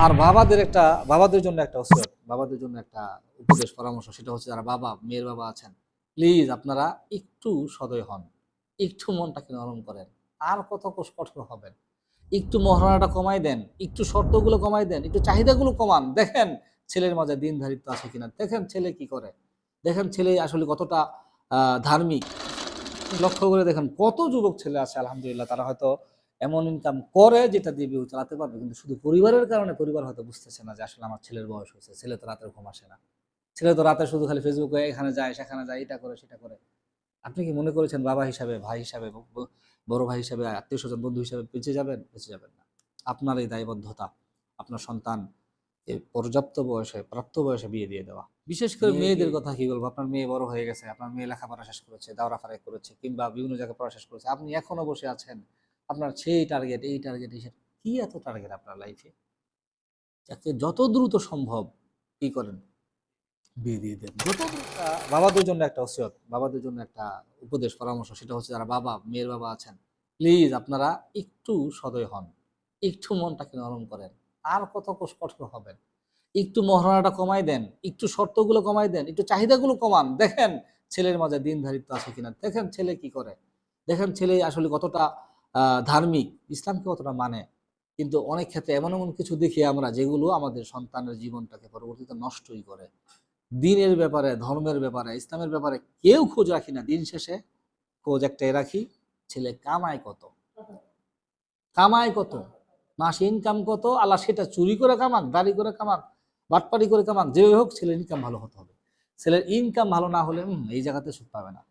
আর বাবাদের জন্য একটা ওসিয়ত, বাবাদের জন্য একটা উপদেশ পরামর্শ, সেটা হচ্ছে যারা মেয়ের বাবা আছেন, প্লিজ আপনারা একটু সদয় হন, একটু মনটাকে নরম করেন। আর কত কঠোর হবেন? একটু মহারণাটা কমাই দেন, একটু শর্তগুলো কমাই দেন, একটু চাহিদাগুলো কমান। দেখেন ছেলের মাঝে দিনধারিত্ব আছে কিনা, দেখেন ছেলে কি করে, দেখেন ছেলে আসলে কতটা ধার্মিক। লক্ষ্য করে দেখেন কত যুবক ছেলে আছে আলহামদুলিল্লাহ, তারা হয়তো এমন ইনকাম করে যেটা দিয়ে বিয়ে চালাতে পারবে, কিন্তু শুধু পরিবারের কারণে পরিবার হয়তো বুঝতেছে না যে আসলে আমার ছেলের বয়স হয়েছে, ছেলে তো রাতের ঘুম আসে না, ছেলে তো রাতে শুধু খালি ফেসবুকে এখানে যায় সেখানে যায়, এটা করে সেটা করে। আপনি কি মনে করেছেন বাবা হিসাবে, ভাই হিসাবে, বড় ভাই হিসাবে, আত্মীয় স্বজন, বন্ধু হিসাবে বেঁচে যাবেন? বেঁচে যাবেন না। আপনার এই দায়বদ্ধতা, আপনার সন্তান পর্যাপ্ত বয়সে, প্রাপ্ত বয়সে বিয়ে দিয়ে দেওয়া। বিশেষ করে মেয়েদের কথা কি বলবো, আপনার মেয়ে বড় হয়ে গেছে, আপনার মেয়ে লেখাপড়া শেষ করেছে, দাওরা ফারাই করেছে, কিংবা বিভিন্ন জায়গায় পড়া শেষ করেছে, আপনি এখনো বসে আছেন, আপনার সেই টার্গেট, এই টার্গেট, এই কি এত টার্গেট আপনার লাইফে? যাকে যত দ্রুত সম্ভব কি করেন, বিয়ে দিয়ে দেন। যত দ্রুত। বাবাদের জন্য একটা ওসিয়ত, বাবাদের জন্য একটা উপদেশ পরামর্শ, সেটা হচ্ছে যারা মেয়ের বাবা আছেন, প্লিজ আপনারা একটু সদয় হন, একটু মনটাকে নরম করেন। আর কত কঠোর হবেন? একটু মহারণাটা কমাই দেন, একটু শর্তগুলো কমাই দেন, একটু চাহিদাগুলো কমান। দেখেন ছেলের মাঝে দিনধারিত্ব আছে কিনা, দেখেন ছেলে কি করে, দেখেন ছেলে আসলে কতটা ধার্মিক, ইসলামকে কতটা মানে। কিন্তু অনেক ক্ষেত্রে এমন এমন কিছু দেখি আমরা, যেগুলো আমাদের সন্তানের জীবনটাকে পরবর্তীতে নষ্টই করে। দিনের ব্যাপারে, ধর্মের ব্যাপারে, ইসলামের ব্যাপারে কেউ খোঁজ রাখি না। দিন শেষে খোঁজ একটাই রাখি, ছেলে কামায় কত, কামায় কত, মাসে ইনকাম কত, আল্লাহ সেটা চুরি করে কামাক, দাড়ি করে কামাক, বাটপাড়ি করে কামাক, যেভাবে হোক ছেলের ইনকাম ভালো হতে হবে। ছেলের ইনকাম ভালো না হলে এই জায়গাতে সুখ পাবে না।